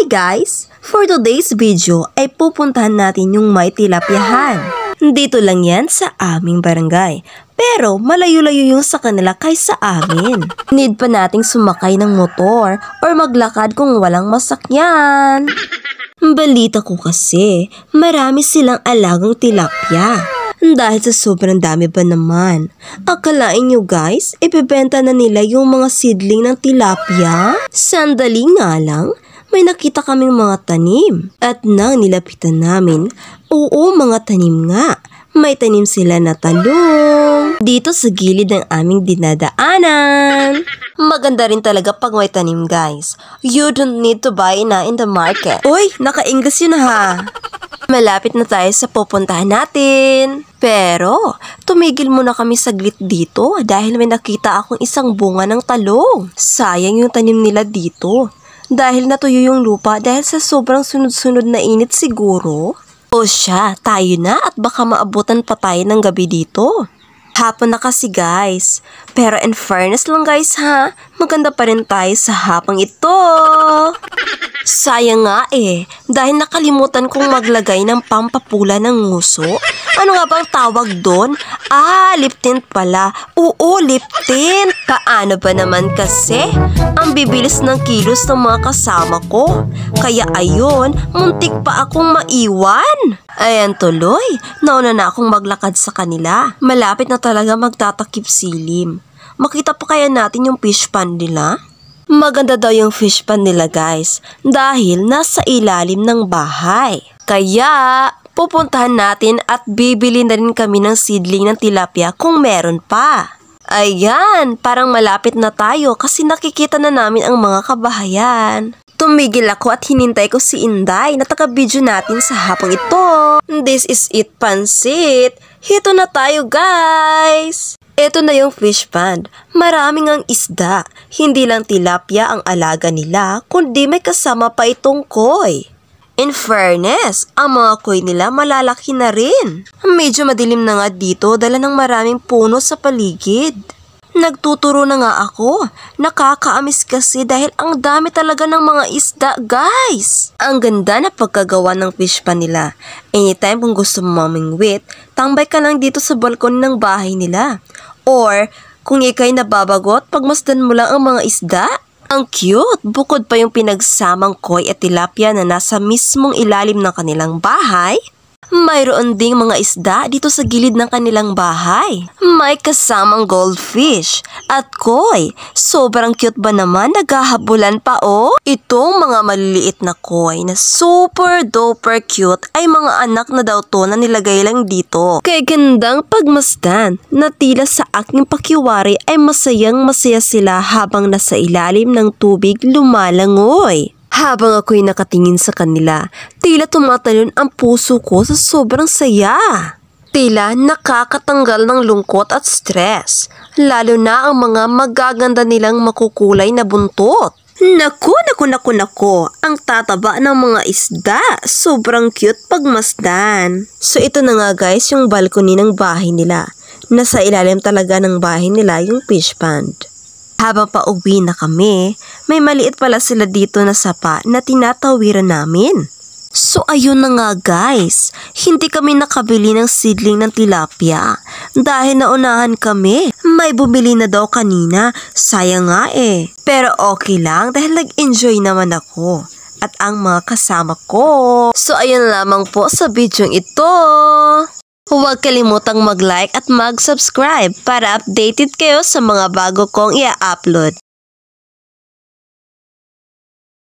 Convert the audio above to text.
guys! For today's video ay pupuntahan natin yung may tilapyahan. Dito lang yan sa aming barangay. Pero malayo-layo yung sa kanila kaysa amin. Need pa nating sumakay ng motor or maglakad kung walang masakyan. Balita ko kasi marami silang alagang tilapya. Dahil sa sobrang dami ba naman. Akalain nyo guys, ibebenta na nila yung mga seedling ng tilapia? Sandali nga lang, may nakita kaming mga tanim. At nang nilapitan namin, oo mga tanim nga. May tanim sila na talong dito sa gilid ng aming dinadaanan. Maganda rin talaga pag may tanim guys. You don't need to buy na in the market. Uy, naka-English yun ha. Malapit na tayo sa pupuntahan natin. Pero, tumigil muna kami saglit dito dahil may nakita akong isang bunga ng talong. Sayang yung tanim nila dito. Dahil natuyo yung lupa dahil sa sobrang sunod-sunod na init siguro. O siya, tayo na at baka maabutan pa tayo ng gabi dito. Hapon na kasi guys. Pero in fairness lang guys ha, maganda pa rin tayo sa hapong ito. Sayang nga dahil nakalimutan kong maglagay ng pampapula ng nguso. Ano nga bang tawag doon? Lip tint pala. Oo, lip tint. Paano ba naman kasi? Ang bibilis ng kilos ng mga kasama ko. Kaya ayun, muntik pa akong maiwan. Ayan tuloy, nauna na akong maglakad sa kanila. Malapit na talaga magtatakip silim. Makita pa kaya natin yung fish pond nila? Maganda daw yung fish pond nila guys, dahil nasa ilalim ng bahay. Kaya, pupuntahan natin at bibili na rin kami ng seedling ng tilapia kung meron pa. Ayan, parang malapit na tayo kasi nakikita na namin ang mga kabahayan. Tumigil ako at hinintay ko si Inday na taga-video natin sa hapong ito. This is it, pansit. Hito na tayo guys. Ito na yung fish pond. Maraming ang isda. Hindi lang tilapia ang alaga nila, kundi may kasama pa itong koi. In fairness, ang mga koi nila malalaki na rin. Medyo madilim na nga dito dala ng maraming puno sa paligid. Nagtuturo na nga ako. Nakakaamis kasi dahil ang dami talaga ng mga isda, guys. Ang ganda na pagkagawa ng fish pan nila. Anytime kung gusto mo mamingwit, tambay ka lang dito sa balkon ng bahay nila. Or, kung ikay nababagot, pagmasdan mo lang ang mga isda. Ang cute! Bukod pa yung pinagsamang koi at tilapia na nasa mismong ilalim ng kanilang bahay. Mayroon ding mga isda dito sa gilid ng kanilang bahay. May kasamang goldfish at koi. Sobrang cute ba naman? Naghahabulan pa Itong mga maliliit na koi na super duper cute ay mga anak na daw to na nilagay lang dito. Kaya gandang pagmasdan na tila sa aking pakiwari ay masayang masaya sila habang nasa ilalim ng tubig lumalangoy. Habang ako'y nakatingin sa kanila, tila tumatalon ang puso ko sa sobrang saya. Tila nakakatanggal ng lungkot at stress, lalo na ang mga magaganda nilang makukulay na buntot. Naku, ang tataba ng mga isda, sobrang cute pagmasdan. So ito na nga guys yung balcony ng bahay nila. Nasa ilalim talaga ng bahay nila yung fish pond. Habang pauwi na kami, may maliit pala sila dito na sapa na tinatawiran namin. So ayun na nga guys, hindi kami nakabili ng seedling ng tilapia dahil naunahan kami. May bumili na daw kanina, sayang nga Pero okay lang dahil nag-enjoy naman ako at ang mga kasama ko. So ayun lamang po sa video ito. Huwag kalimutang mag-like at mag-subscribe para updated kayo sa mga bago kong i-upload.